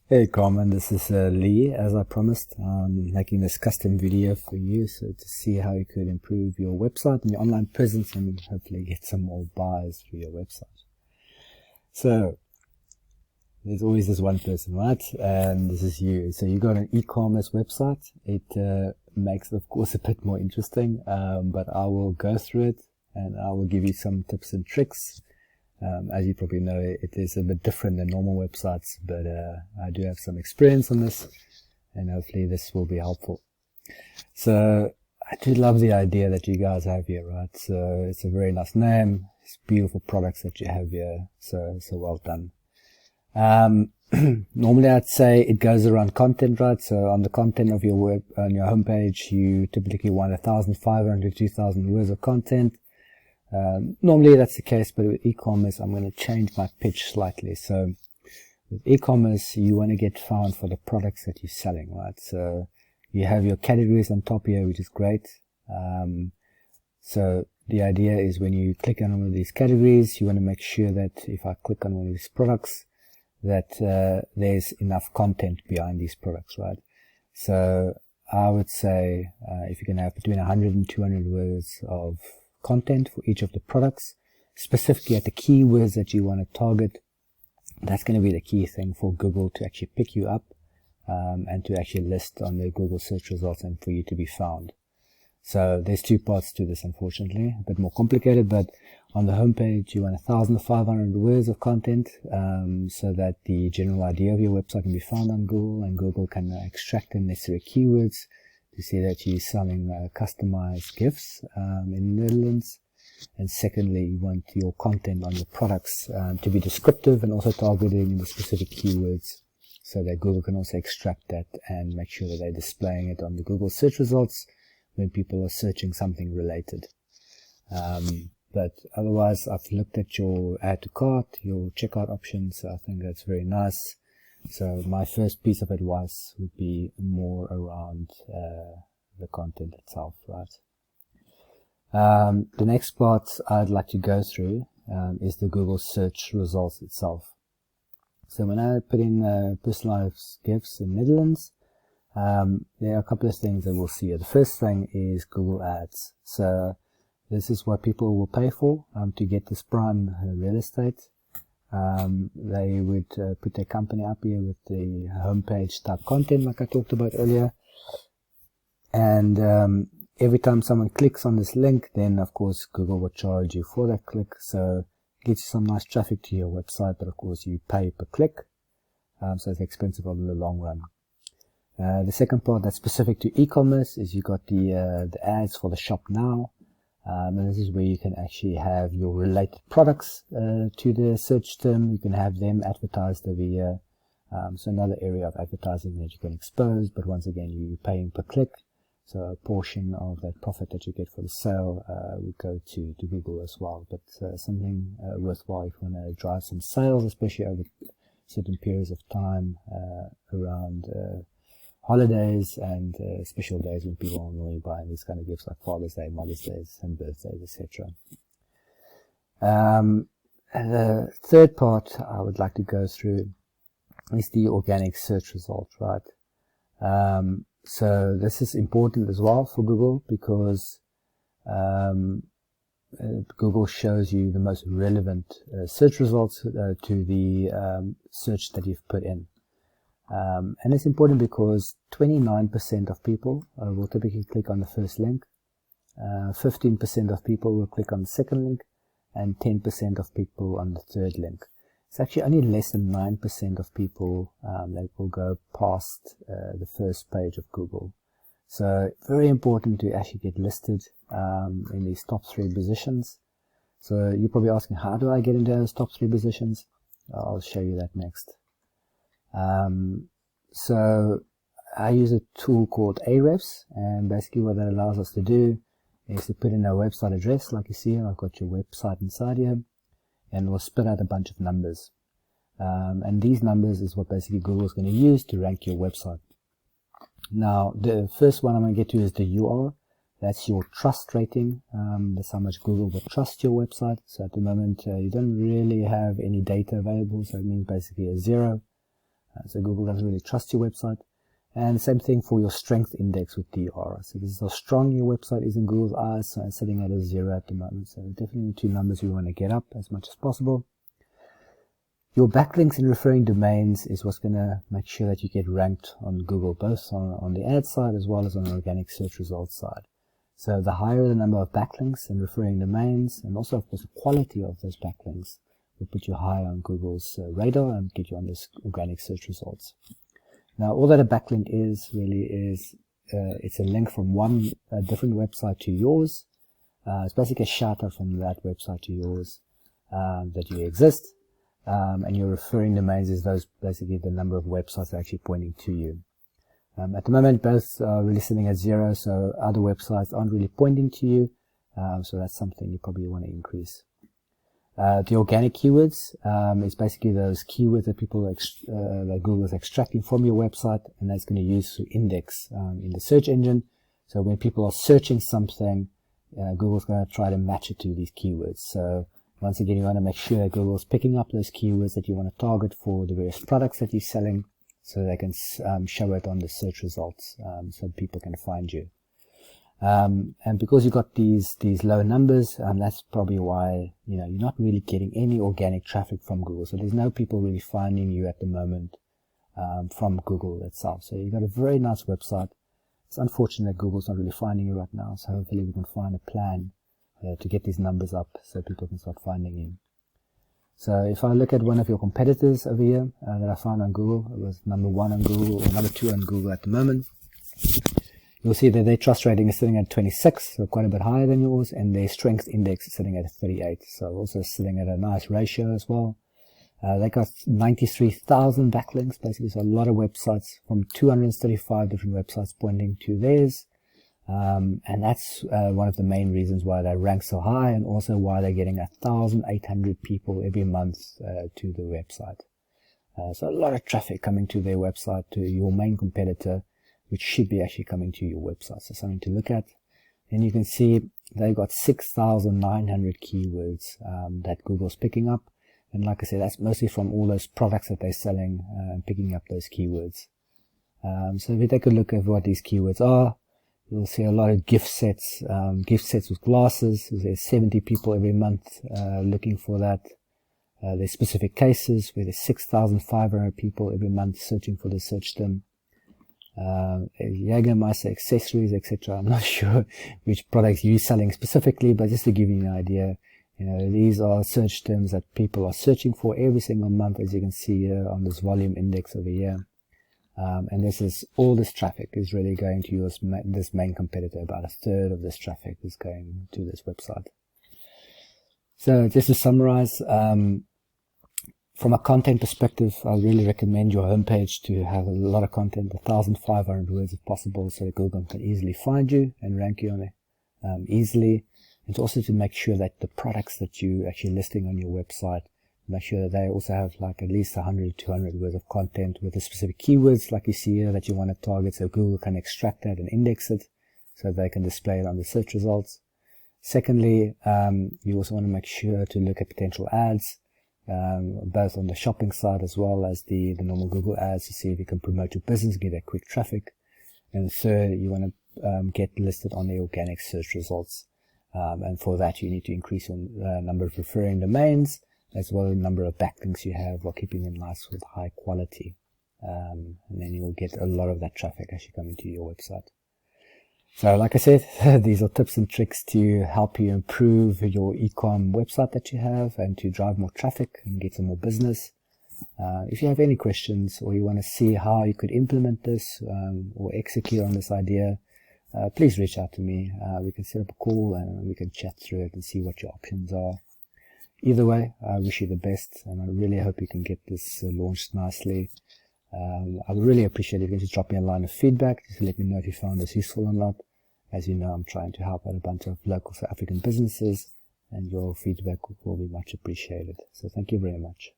Hey Carmen, this is Lee. As I promised, I'm making this custom video for you so to see how you could improve your website and your online presence and hopefully get some more buyers through your website. So there's always this one person, right? And this is you. So you got an e-commerce website. It makes it, of course, a bit more interesting, but I will go through it and I will give you some tips and tricks. As you probably know, it is a bit different than normal websites, but I do have some experience on this, and hopefully this will be helpful. So I do love the idea that you guys have here, right? So it's a very nice name. It's beautiful products that you have here. So well done. Normally I'd say it goes around content, right? So on the content of your web, on your homepage, you typically want 1,500 to 2,000 words of content. Normally that's the case, but with e-commerce, I'm going to change my pitch slightly. So with e-commerce, you want to get found for the products that you're selling, right? So you have your categories on top here, which is great. So the idea is when you click on one of these categories, you want to make sure that if I click on one of these products, that there's enough content behind these products, right? So I would say if you can have between 100 and 200 words of content for each of the products, specifically at the keywords that you want to target, that's going to be the key thing for Google to actually pick you up and to actually list on the Google search results and for you to be found. So there's two parts to this, unfortunately, a bit more complicated, but on the homepage you want 1,500 words of content so that the general idea of your website can be found on Google and Google can extract the necessary keywords to see that you're selling customized gifts in the Netherlands. And secondly, you want your content on your products to be descriptive and also targeting the specific keywords so that Google can also extract that and make sure that they're displaying it on the Google search results when people are searching something related. But otherwise, I've looked at your add to cart, your checkout options. I think that's very nice. So my first piece of advice would be more around the content itself, right? The next part I'd like to go through is the Google search results itself. So when I put in personalized gifts in Netherlands, there are a couple of things that we'll see. The first thing is Google Ads. So this is what people will pay for to get this prime real estate. They would put their company up here with the homepage type content like I talked about earlier, and every time someone clicks on this link, then of course Google will charge you for that click, so it gets you some nice traffic to your website, but of course you pay per click, so it's expensive over the long run. The second part that's specific to e-commerce is you got the ads for the shop now. And this is where you can actually have your related products to the search term. You can have them advertised over here. So another area of advertising that you can expose, but once again, you're paying per click. So a portion of that profit that you get for the sale would go to Google as well. But something worthwhile if you want to drive some sales, especially over certain periods of time around holidays and special days when people are normally buying these kind of gifts like Father's Day, Mother's Day, and birthdays, etc. The third part I would like to go through is the organic search result, right? So this is important as well for Google because Google shows you the most relevant search results to the search that you've put in. And it's important because 29% of people will typically click on the first link, 15% of people will click on the second link, and 10% of people on the third link. It's actually only less than 9% of people that will go past the first page of Google. So very important to actually get listed in these top 3 positions. So you're probably asking, how do I get into those top 3 positions? I'll show you that next. So I use a tool called Ahrefs, and basically what that allows us to do is to put in our website address, like you see here. I've got your website inside here, and we'll spit out a bunch of numbers. And these numbers is what basically Google is going to use to rank your website. Now, the first one I'm going to get to is the UR. That's your trust rating. That's how much Google will trust your website. So at the moment, you don't really have any data available, so it means basically a 0. So Google doesn't really trust your website. And same thing for your strength index with DR. So this is how strong your website is in Google's eyes. So it's sitting at a 0 at the moment. So definitely 2 numbers we want to get up as much as possible. Your backlinks and referring domains is what's going to make sure that you get ranked on Google, both on the ad side as well as on the organic search results side. So the higher the number of backlinks and referring domains, and also of course the quality of those backlinks, will put you higher on Google's radar and get you on those organic search results. Now, all that a backlink is really is it's a link from one different website to yours. It's basically a shout out from that website to yours, that you exist. And your referring domains is those basically the number of websites that are actually pointing to you. At the moment, both are really sitting at 0, so other websites aren't really pointing to you. So that's something you probably want to increase. The organic keywords is basically those keywords that people that Google is extracting from your website, and that's going to use to index in the search engine. So when people are searching something, Google's going to try to match it to these keywords. So once again, you want to make sure that Google's picking up those keywords that you want to target for the various products that you're selling, so they can show it on the search results, so people can find you. And because you've got these low numbers, that's probably why you're not really getting any organic traffic from Google. So there's no people really finding you at the moment from Google itself. So you've got a very nice website. It's unfortunate that Google's not really finding you right now. So hopefully we can find a plan to get these numbers up so people can start finding you. So if I look at one of your competitors over here that I found on Google, it was number 1 on Google or number 2 on Google at the moment. You'll see that their trust rating is sitting at 26, so quite a bit higher than yours, and their strength index is sitting at 38, so also sitting at a nice ratio as well. They got 93,000 backlinks, basically, so a lot of websites from 235 different websites pointing to theirs. And that's one of the main reasons why they rank so high, and also why they're getting 1,800 people every month to the website. So a lot of traffic coming to their website, to your main competitor, which should be actually coming to your website. So something to look at. And you can see they've got 6,900 keywords that Google's picking up. And like I said, that's mostly from all those products that they're selling and picking up those keywords. So if you take a look at what these keywords are, you'll see a lot of gift sets with glasses. There's 70 people every month looking for that. There's specific cases where there's 6,500 people every month searching for the search term. Jägermeister accessories, etc. I'm not sure which products you're selling specifically, but just to give you an idea, these are search terms that people are searching for every single month, as you can see here on this volume index over here. And all this traffic is really going to this main competitor. About a third of this traffic is going to this website. So just to summarize, from a content perspective, I really recommend your homepage to have a lot of content, 1,500 words if possible, so that Google can easily find you and rank you on it easily. And also to make sure that the products that you're actually listing on your website, make sure that they also have like at least 100 to 200 words of content with the specific keywords like you see here that you want to target, so Google can extract that and index it so they can display it on the search results. Secondly, you also want to make sure to look at potential ads, both on the shopping side as well as the normal Google ads, to see if you can promote your business, get that quick traffic. And third, you want to get listed on the organic search results. And for that, you need to increase your number of referring domains, as well as the number of backlinks you have, while keeping them nice with high quality. And then you will get a lot of that traffic actually coming to your website. So like I said, these are tips and tricks to help you improve your e-com website that you have and to drive more traffic and get some more business. If you have any questions or you want to see how you could implement this or execute on this idea, please reach out to me. We can set up a call and we can chat through it and see what your options are. Either way, I wish you the best, and I really hope you can get this launched nicely. I would really appreciate it if you can just drop me a line of feedback just to let me know if you found this useful or not. As you know, I'm trying to help out a bunch of local South African businesses, and your feedback will be much appreciated. So thank you very much.